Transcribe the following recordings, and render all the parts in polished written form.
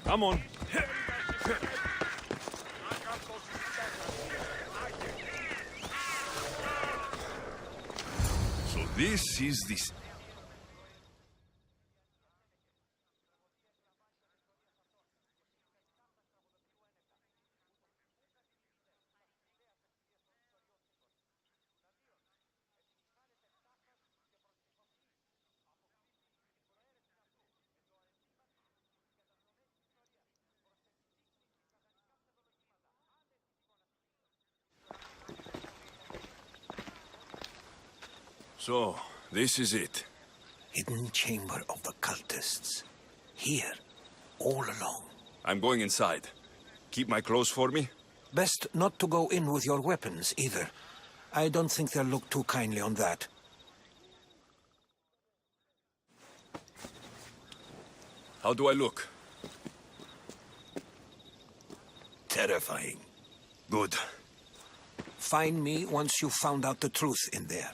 Come on. So this is this. So, this is it. Hidden chamber of the cultists. Here, all along. I'm going inside. Keep my clothes for me? Best not to go in with your weapons, either. I don't think they'll look too kindly on that. How do I look? Terrifying. Good. Find me once you've found out the truth in there.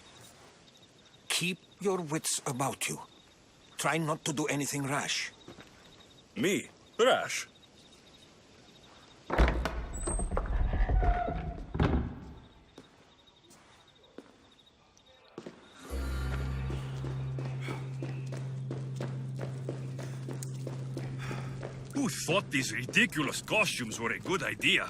Keep your wits about you. Try not to do anything rash. Me? Rash? Who thought these ridiculous costumes were a good idea?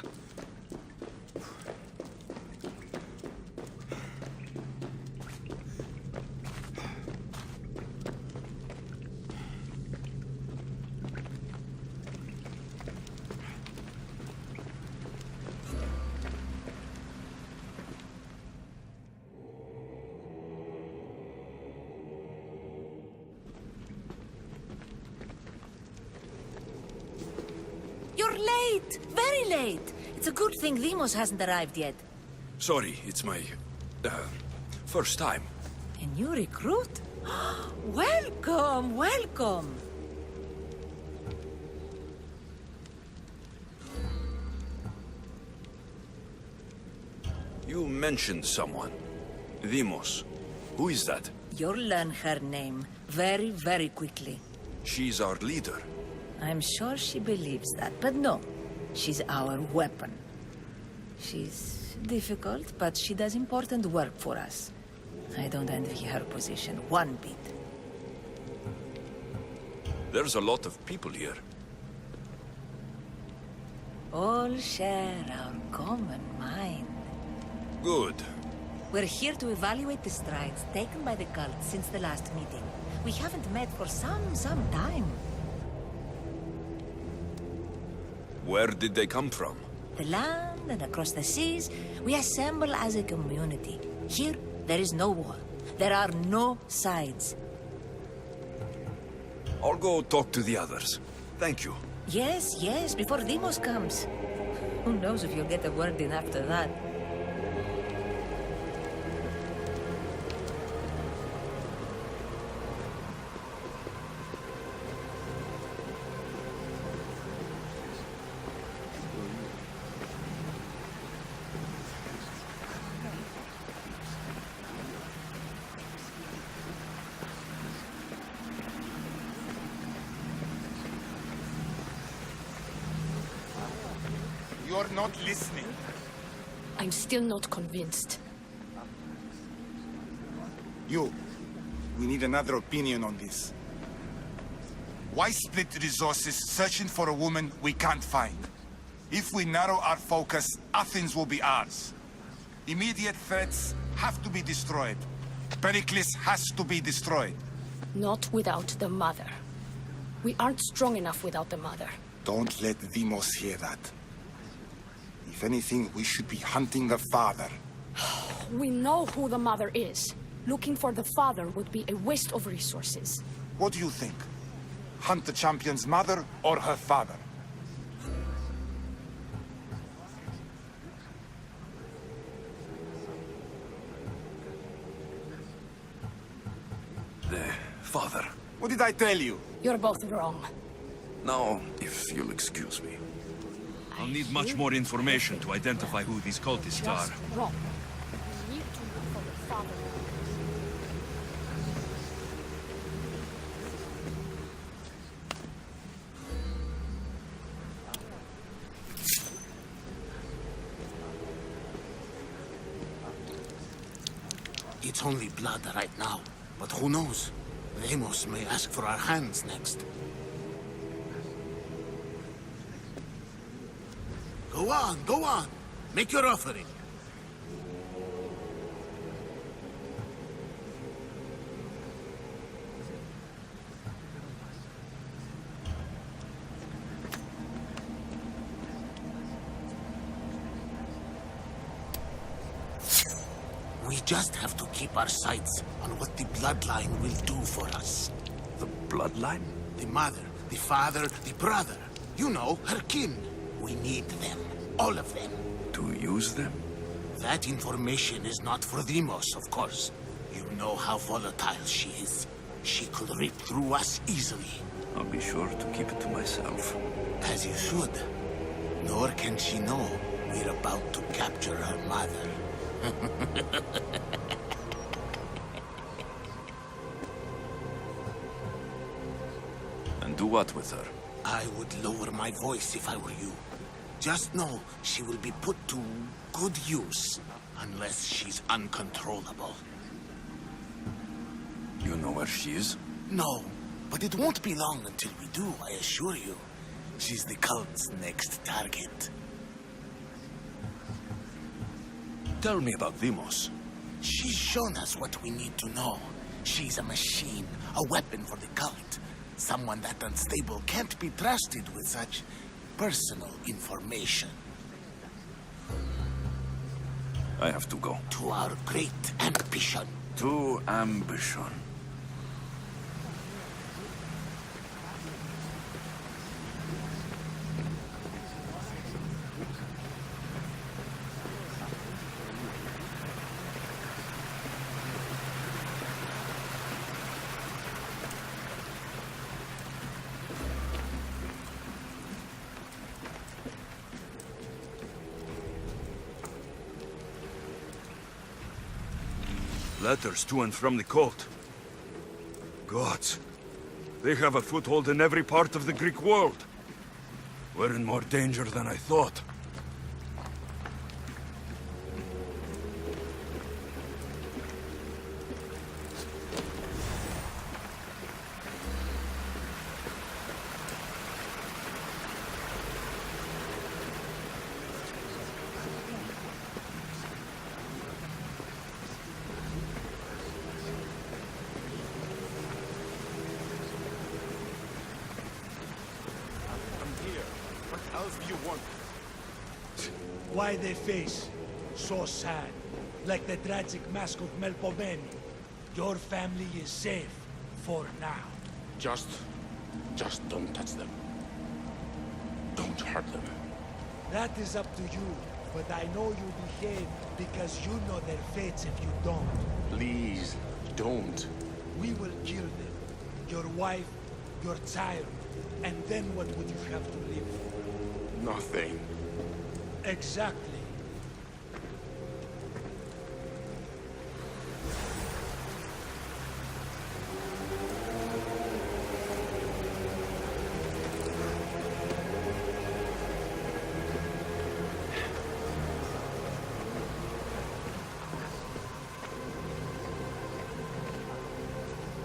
You're late! Very late! It's a good thing Demos hasn't arrived yet. Sorry, it's my... first time. A new recruit? Welcome, welcome! You mentioned someone. Demos. Who is that? You'll learn her name very, very quickly. She's our leader. I'm sure she believes that, but no. She's our weapon. She's difficult, but she does important work for us. I don't envy her position one bit. There's a lot of people here. All share our common mind. Good. We're here to evaluate the strides taken by the cult since the last meeting. We haven't met for some time. Where did they come from? The land and across the seas, we assemble as a community. Here, there is no war. There are no sides. I'll go talk to the others. Thank you. Yes, yes, before Demos comes. Who knows if you'll get a word in after that. You're not listening. I'm still not convinced. You. We need another opinion on this. Why split resources searching for a woman we can't find? If we narrow our focus, Athens will be ours. Immediate threats have to be destroyed. Pericles has to be destroyed. Not without the mother. We aren't strong enough without the mother. Don't let Demos hear that. If anything, we should be hunting the father. We know who the mother is. Looking for the father would be a waste of resources. What do you think? Hunt the champion's mother or her father? father. What did I tell you? You're both wrong. Now, if you'll excuse me. I'll need much more information to identify who these cultists are. Just wrong. We need to look for the father. It's only blood right now, but who knows? Ramos may ask for our hands next. Go on, go on. Make your offering. We just have to keep our sights on what the bloodline will do for us. The bloodline? The mother, the father, the brother. You know, her kin. We need them. All of them. To use them? That information is not for Demos, of course. You know how volatile she is. She could rip through us easily. I'll be sure to keep it to myself. As you should. Nor can she know we're about to capture her mother. And do what with her? I would lower my voice if I were you. Just know she will be put to good use, unless she's uncontrollable. You know where she is? No, but it won't be long until we do, I assure you. She's the cult's next target. Tell me about Demos. She's shown us what we need to know. She's a machine, a weapon for the cult. Someone that unstable can't be trusted with such personal information. I have to go. To our great ambition. To ambition. Letters to and from the cult. Gods. They have a foothold in every part of the Greek world. We're in more danger than I thought. Why they face so sad, like the tragic mask of Melpomene. Your family is safe for now. Just don't touch them. Don't hurt them. That is up to you, but I know you behave because you know their fates if you don't. Please, don't. We will kill them. Your wife, your child, and then what would you have to live for? Nothing. Exactly.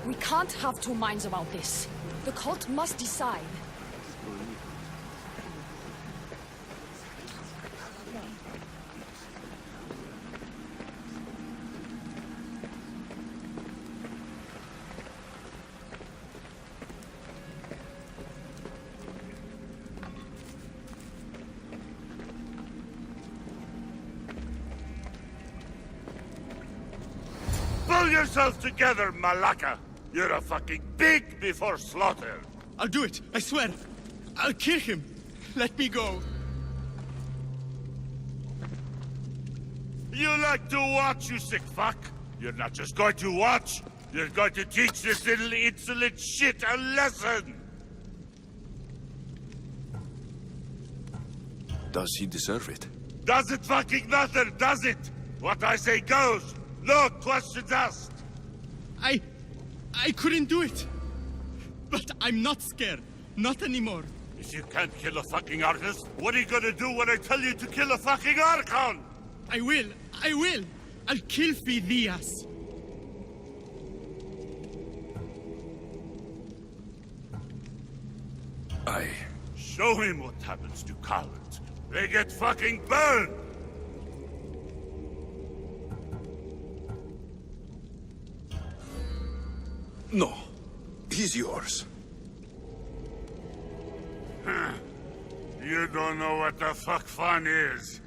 We can't have two minds about this. The cult must decide. Pull yourself together, Malaka! You're a fucking pig before slaughter! I'll do it, I swear. I'll kill him. Let me go. You like to watch, you sick fuck? You're not just going to watch, You're going to teach this little insolent shit a lesson! Does he deserve it? Does it fucking matter, does it? What I say goes. No questions asked. I couldn't do it. But I'm not scared. Not anymore. If you can't kill a fucking artist, what are you gonna do when I tell you to kill a fucking Archon? I will. I'll kill Phidias. Show him what happens to cowards. They get fucking burned! No. He's yours. You don't know what the fuck fun is.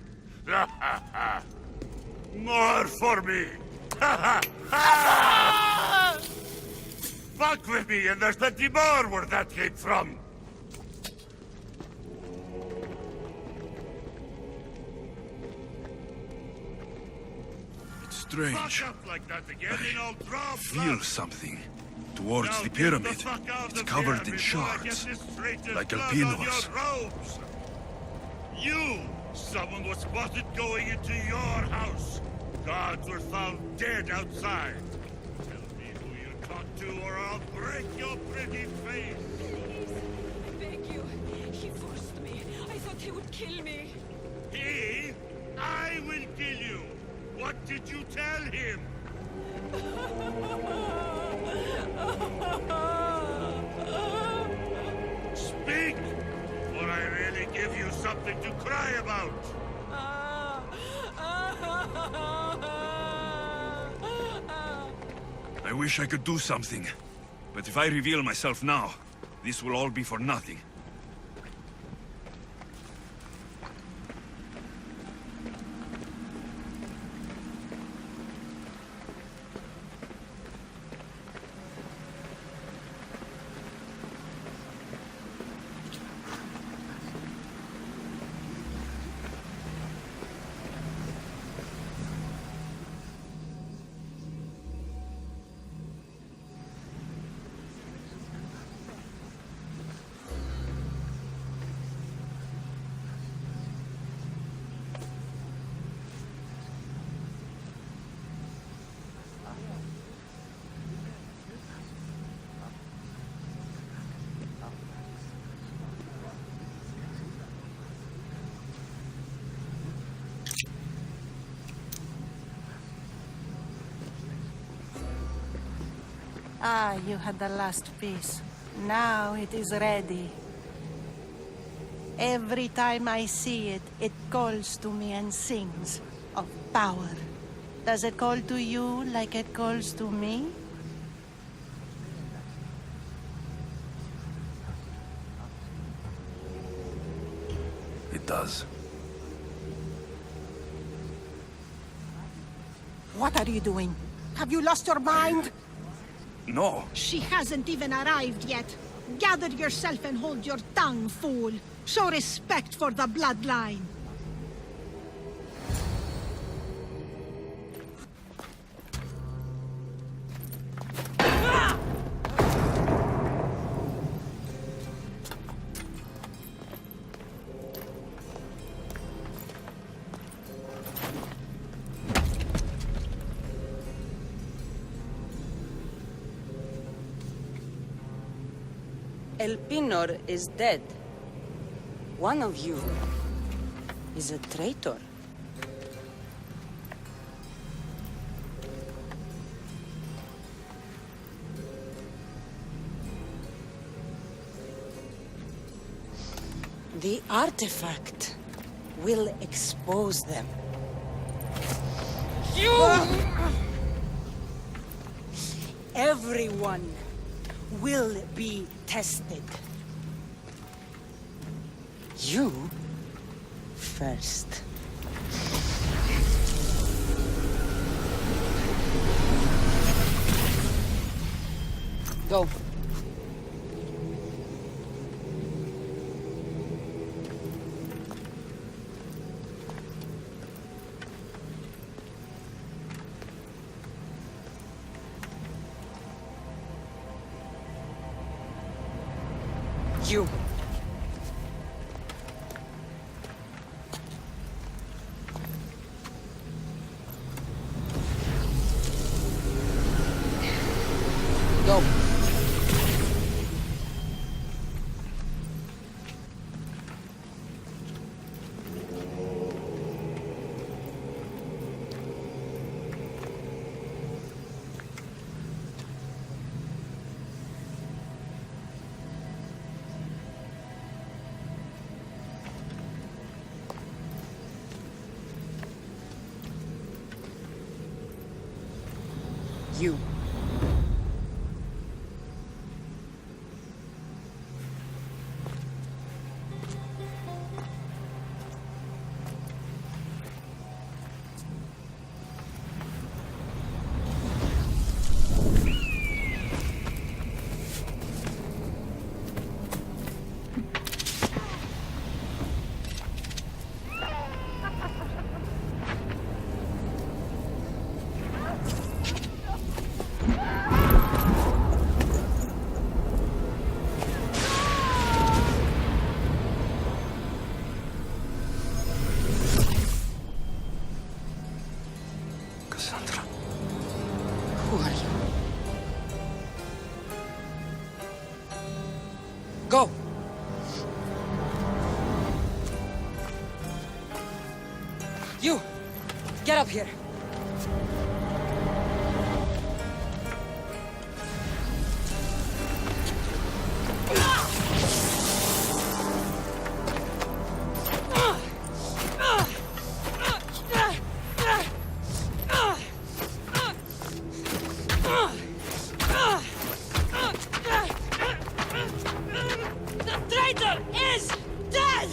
More for me! Fuck with me and there's plenty more where that came from! Strange. Fuck up like that again and I'll draw Feel blood. something. Towards Now the get pyramid. fuck out It's of covered here in before I shards. get this traitor's Like blood albinos. on your robes. You! Someone was spotted going into your house. Guards were found dead outside. Tell me who you talked to or I'll break your pretty face. Thank you. He forced me. I thought he would kill me. He? I will kill you. What did you tell him? Speak! Or I really give you something to cry about. I wish I could do something. But if I reveal myself now, this will all be for nothing. Ah, you had the last piece. Now it is ready. Every time I see it, it calls to me and sings of power. Does it call to you like it calls to me? It does. What are you doing? Have you lost your mind? No. She hasn't even arrived yet. Gather yourself and hold your tongue, fool. Show respect for the bloodline. El Pinor is dead. One of you is a traitor. The artifact will expose them. Everyone will be tested. You first. Go. you. Go. You. Who are you? Go! You! Get up here! The traitor is dead!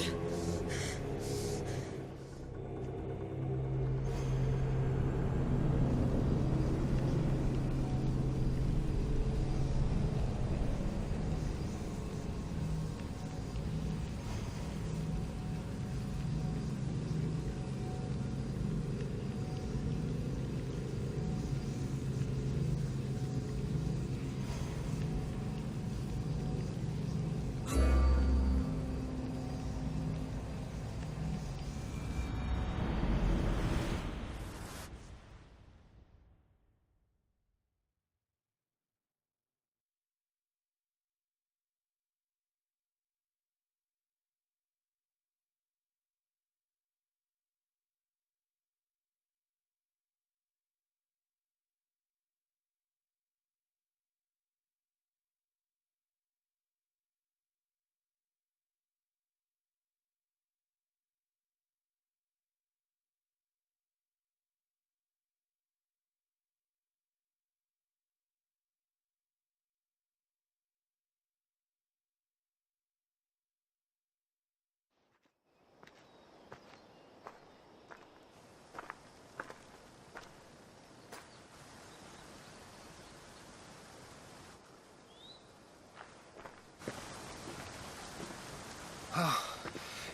Oh,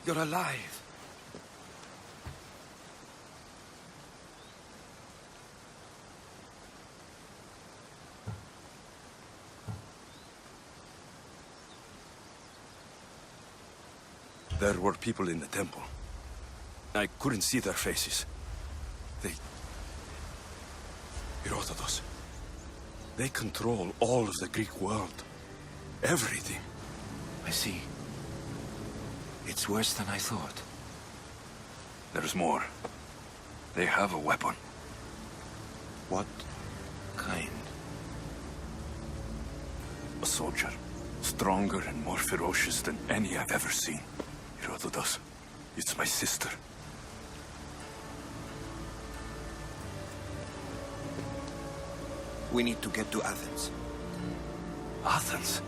you're alive. There were people in the temple. I couldn't see their faces. Herodotus. They control all of the Greek world. Everything. I see. It's worse than I thought. There's more. They have a weapon. What kind? A soldier. Stronger and more ferocious than any I've ever seen. Herodotus. It's my sister. We need to get to Athens. Athens?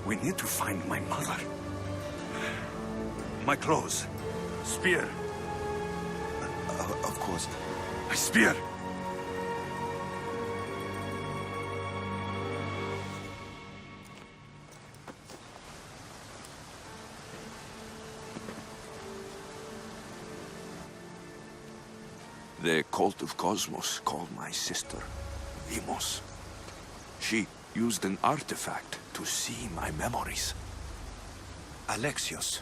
We need to find my mother. My clothes. Spear. Of course. My spear. The cult of Cosmos called my sister Demos. She used an artifact to see my memories. Alexios,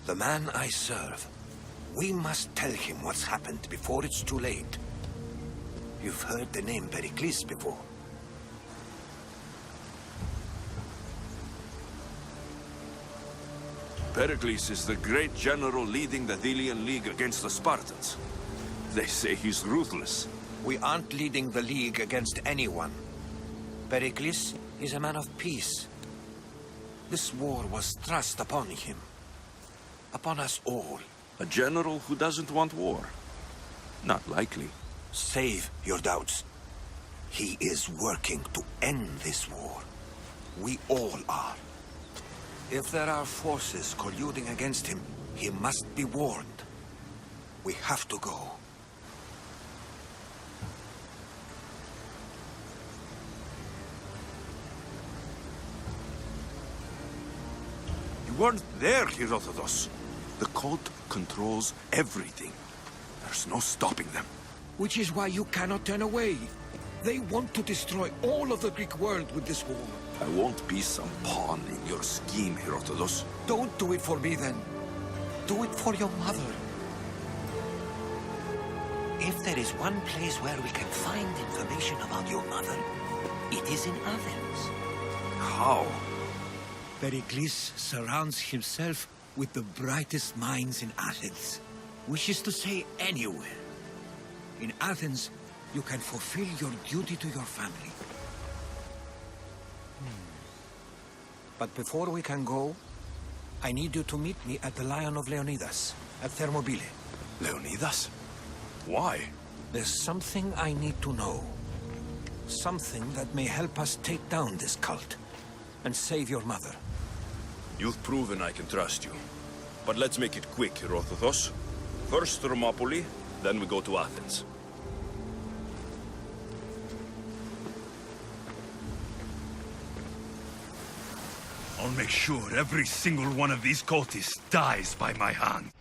the man I serve. We must tell him what's happened before it's too late. You've heard the name Pericles before. Pericles is the great general leading the Delian League against the Spartans. They say he's ruthless. We aren't leading the League against anyone. Pericles is a man of peace. This war was thrust upon him. Upon us all. A general who doesn't want war? Not likely. Save your doubts. He is working to end this war. We all are. If there are forces colluding against him, he must be warned. We have to go. You weren't there, Herodotus. The cult controls everything. There's no stopping them. Which is why you cannot turn away. They want to destroy all of the Greek world with this war. I won't be some pawn in your scheme, Herodotus. Don't do it for me, then. Do it for your mother. If there is one place where we can find information about your mother, it is in Athens. How? Pericles surrounds himself with the brightest minds in Athens. Which is to say, anywhere. In Athens, you can fulfill your duty to your family. But before we can go, I need you to meet me at the Lion of Leonidas, at Thermopylae. Leonidas? Why? There's something I need to know. Something that may help us take down this cult and save your mother. You've proven I can trust you. But let's make it quick, Herodotus. First Thermopylae, then we go to Athens. I'll make sure every single one of these cultists dies by my hand.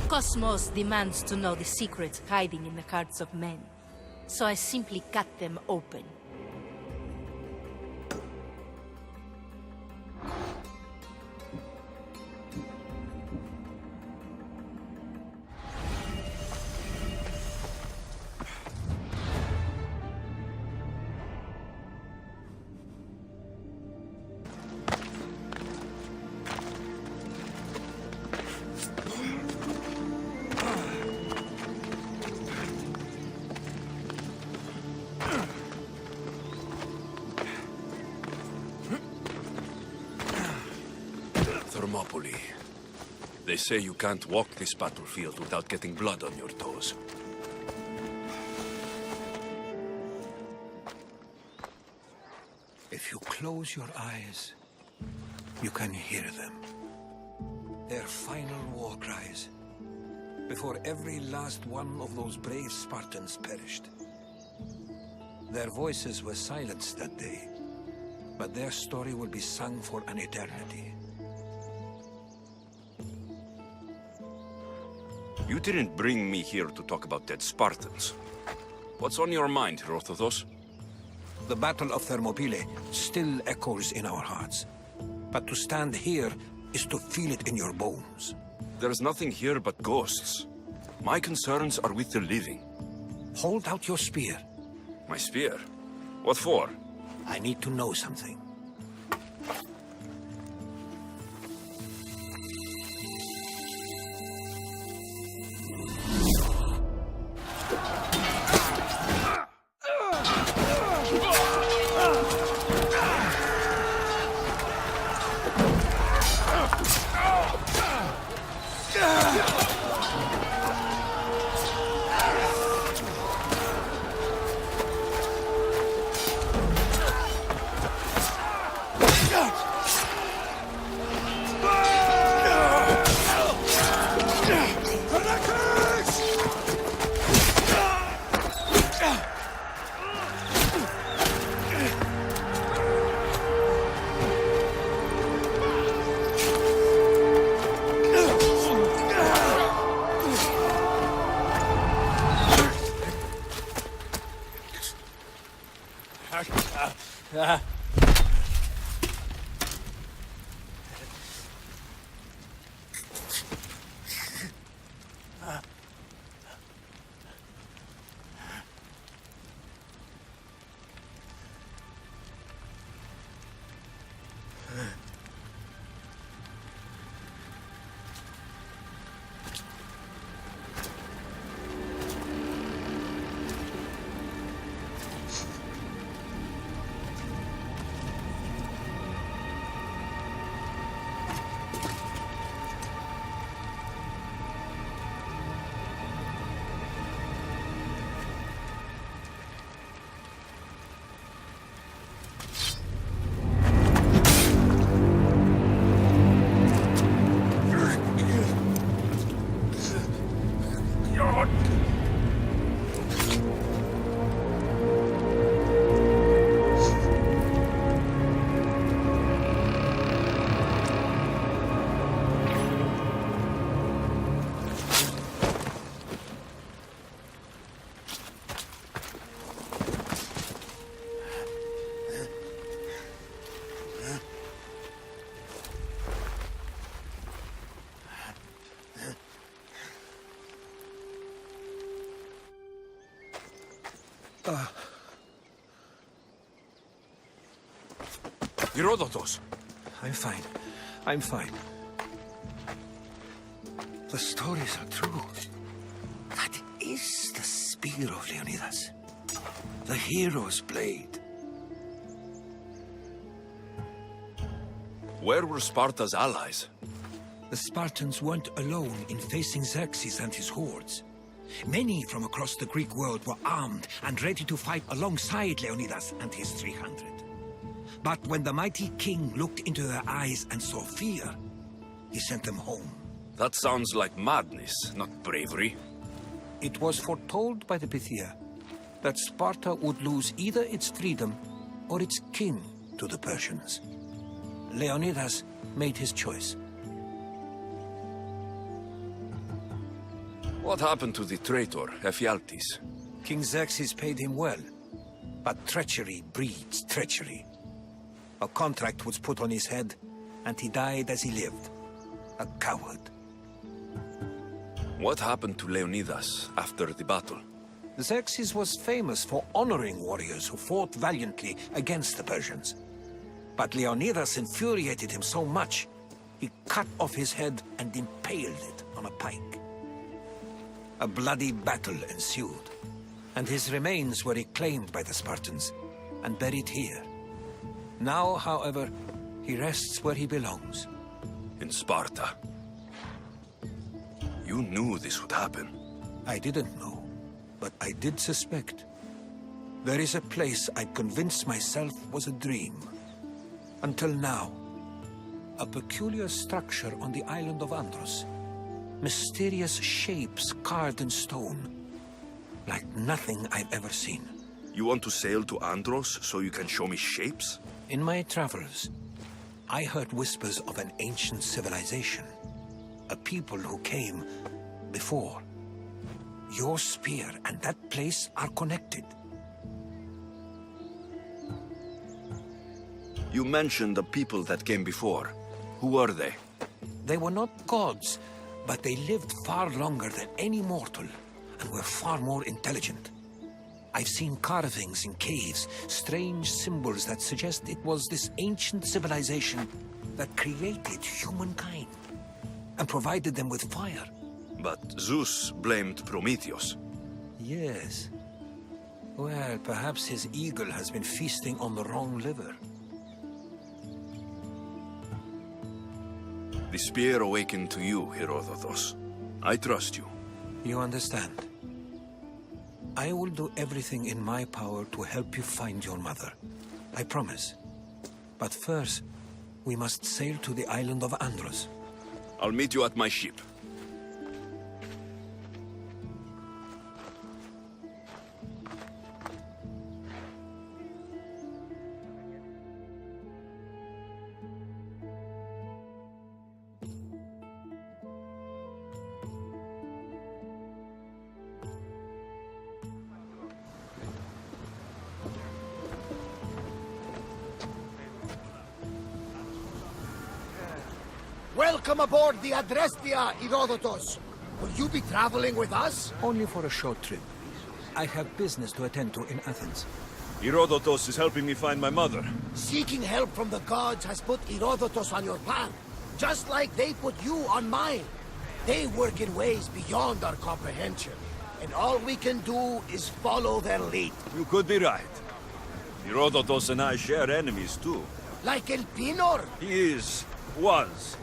Cosmos demands to know the secrets hiding in the hearts of men, so I simply cut them open. Thermopylae. They say you can't walk this battlefield without getting blood on your toes. If you close your eyes, you can hear them. Their final war cries, before every last one of those brave Spartans perished. Their voices were silenced that day, but their story will be sung for an eternity. You didn't bring me here to talk about dead Spartans. What's on your mind, Herodotus? The Battle of Thermopylae still echoes in our hearts. But to stand here is to feel it in your bones. There's nothing here but ghosts. My concerns are with the living. Hold out your spear. My spear? What for? I need to know something. Herodotus! I'm fine. I'm fine. The stories are true. That is the spear of Leonidas. The hero's blade. Where were Sparta's allies? The Spartans weren't alone in facing Xerxes and his hordes. Many from across the Greek world were armed and ready to fight alongside Leonidas and his 300. But when the mighty king looked into their eyes and saw fear, he sent them home. That sounds like madness, not bravery. It was foretold by the Pythia that Sparta would lose either its freedom or its king to the Persians. Leonidas made his choice. What happened to the traitor, Ephialtes? King Xerxes paid him well, but treachery breeds treachery. A contract was put on his head, and he died as he lived. A coward. What happened to Leonidas after the battle? Xerxes was famous for honoring warriors who fought valiantly against the Persians. But Leonidas infuriated him so much, he cut off his head and impaled it on a pike. A bloody battle ensued, and his remains were reclaimed by the Spartans and buried here. Now, however, he rests where he belongs. In Sparta. You knew this would happen. I didn't know, but I did suspect. There is a place I'd convinced myself was a dream. Until now. A peculiar structure on the island of Andros. Mysterious shapes carved in stone. Like nothing I've ever seen. You want to sail to Andros so you can show me shapes? In my travels, I heard whispers of an ancient civilization. A people who came before. Your spear and that place are connected. You mentioned the people that came before. Who are they? They were not gods, but they lived far longer than any mortal, and were far more intelligent. I've seen carvings in caves, strange symbols that suggest it was this ancient civilization that created humankind, and provided them with fire. But Zeus blamed Prometheus. Yes. Well, perhaps his eagle has been feasting on the wrong liver. The spear awakened to you, Herodotus. I trust you. You understand? I will do everything in my power to help you find your mother. I promise. But first, we must sail to the island of Andros. I'll meet you at my ship. Welcome aboard the Adrestia, Herodotus. Will you be traveling with us? Only for a short trip. I have business to attend to in Athens. Herodotus is helping me find my mother. Seeking help from the gods has put Herodotus on your path, just like they put you on mine. They work in ways beyond our comprehension, and all we can do is follow their lead. You could be right. Herodotus and I share enemies too. Like El Pinor? He was,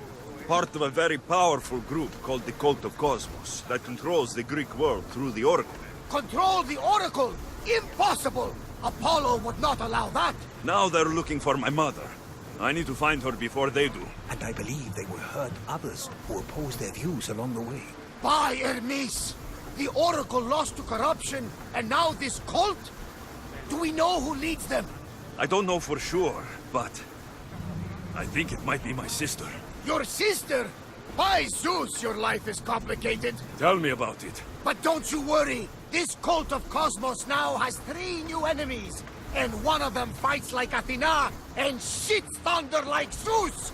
part of a very powerful group called the Cult of Cosmos that controls the Greek world through the Oracle. Control the Oracle? Impossible! Apollo would not allow that! Now they're looking for my mother. I need to find her before they do. And I believe they will hurt others who oppose their views along the way. By Hermes! The Oracle lost to corruption, and now this cult? Do we know who leads them? I don't know for sure, but I think it might be my sister. Your sister? By Zeus, your life is complicated. Tell me about it. But don't you worry. This cult of Cosmos now has 3 new enemies. And one of them fights like Athena and shits thunder like Zeus.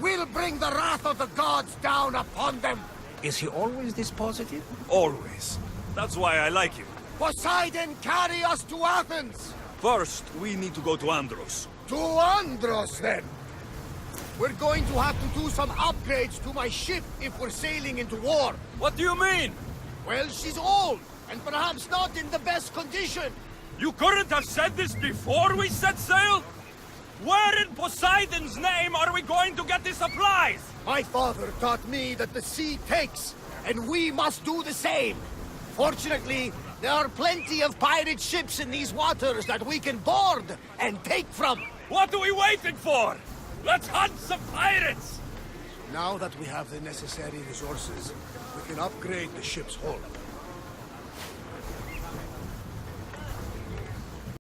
We'll bring the wrath of the gods down upon them. Is he always this positive? Always. That's why I like him. Poseidon, carry us to Athens. First, we need to go to Andros. To Andros, then. We're going to have to do some upgrades to my ship if we're sailing into war. What do you mean? Well, she's old, and perhaps not in the best condition. You couldn't have said this before we set sail? Where in Poseidon's name are we going to get the supplies? My father taught me that the sea takes, and we must do the same. Fortunately, there are plenty of pirate ships in these waters that we can board and take from. What are we waiting for? Let's hunt some pirates! Now that we have the necessary resources, we can upgrade the ship's hull.